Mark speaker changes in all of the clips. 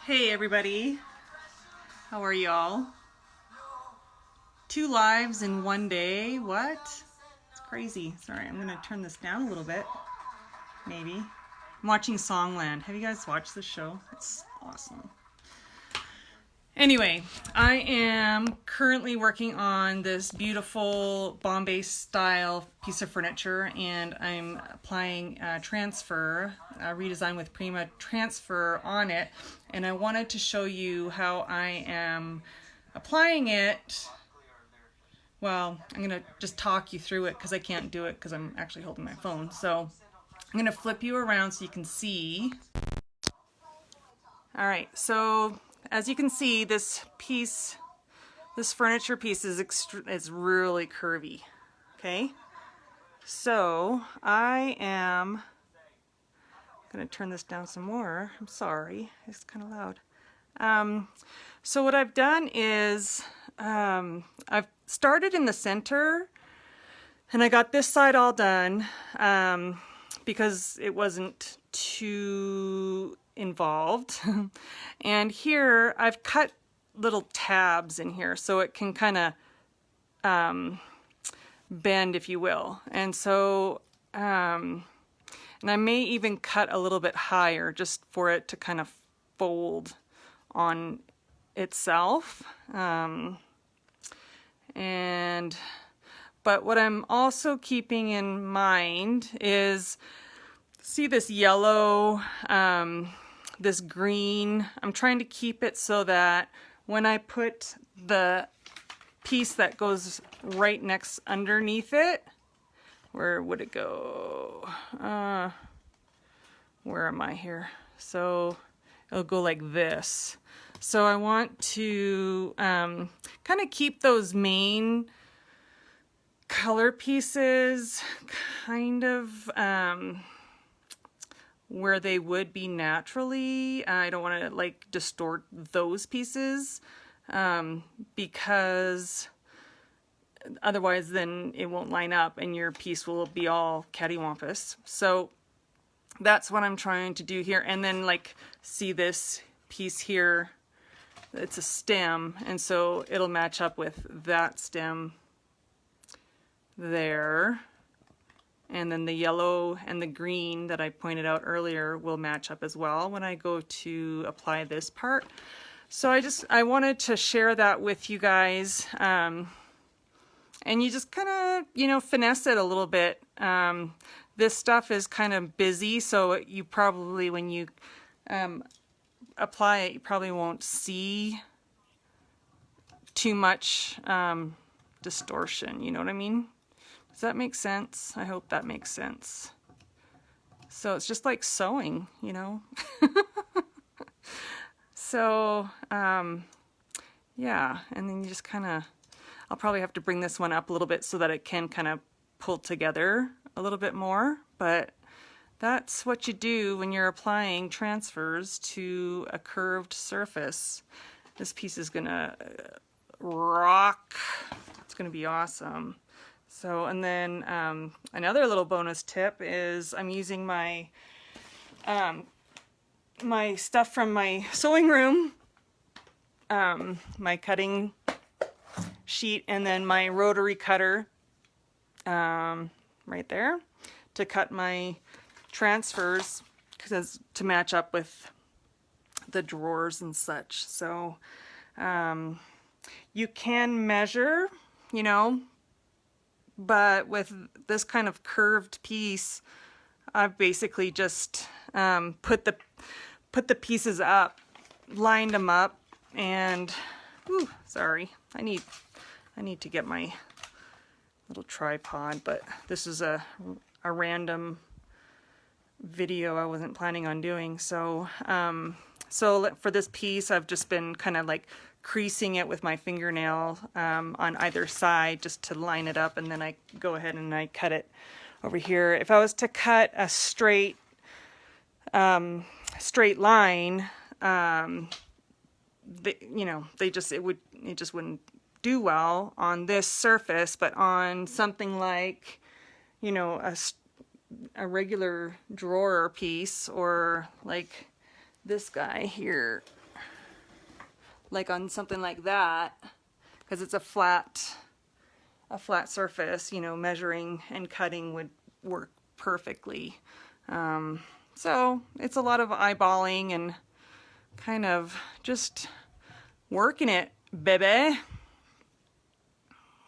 Speaker 1: Hey everybody, how are y'all? 2 lives in one day, what? It's crazy. Sorry, I'm gonna turn this down a little bit, maybe. I'm watching Songland. Have you guys watched this show? It's awesome. Anyway, I am currently working on this beautiful Bombay style piece of furniture, and I'm applying transfer, redesign with Prima transfer on it, and I wanted to show you how I am applying it. Well, I'm gonna just talk you through it because I can't do it because I'm actually holding my phone. So I'm gonna flip you around so you can see. All right, so as you can see, this furniture piece is really curvy. Okay, so I am gonna turn this down some more. I'm sorry, it's kind of loud. So what I've done is I've started in the center, and I got this side all done because it wasn't too involved. And here I've cut little tabs in here so it can kind of bend, if you will. And so and I may even cut a little bit higher just for it to kind of fold on itself. But what I'm also keeping in mind is, see this yellow, this green. I'm trying to keep it so that when I put the piece that goes right next underneath it, where would it go? Where am I here? So it'll go like this. So I want to kind of keep those main color pieces kind of where they would be naturally. I don't want to like distort those pieces because otherwise then it won't line up and your piece will be all cattywampus. So that's what I'm trying to do here. And then like see this piece here, it's a stem, and so it'll match up with that stem there. And then the yellow and the green that I pointed out earlier will match up as well when I go to apply this part. So I wanted to share that with you guys. And you just kind of, you know, finesse it a little bit. This stuff is kind of busy, so you probably, when you apply it, you probably won't see too much distortion, you know what I mean? Does that make sense? I hope that makes sense. So it's just like sewing, you know? So, yeah, and then you just kind of, I'll probably have to bring this one up a little bit so that it can kind of pull together a little bit more, but that's what you do when you're applying transfers to a curved surface. This piece is gonna rock. It's gonna be awesome. So, and then another little bonus tip is I'm using my my stuff from my sewing room, my cutting sheet, and then my rotary cutter right there to cut my transfers, because to match up with the drawers and such. So you can measure, you know, but with this kind of curved piece, I've basically just put the pieces up, lined them up, and whew, sorry, I need to get my little tripod, but this is a random video I wasn't planning on doing. So so for this piece, I've just been kind of like creasing it with my fingernail on either side just to line it up, and then I go ahead and I cut it over here. If I was to cut a straight line, it just wouldn't do well on this surface. But on something like, you know, a regular drawer piece, or like this guy here, like on something like that, because it's a flat surface, you know, measuring and cutting would work perfectly. So it's a lot of eyeballing and kind of just working it, baby.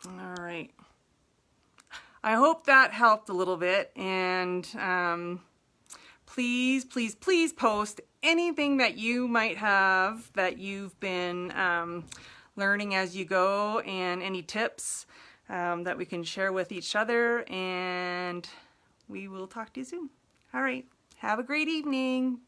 Speaker 1: All right. I hope that helped a little bit, and please, please, please post anything that you might have that you've been learning as you go, and any tips that we can share with each other, and we will talk to you soon. All right. Have a great evening.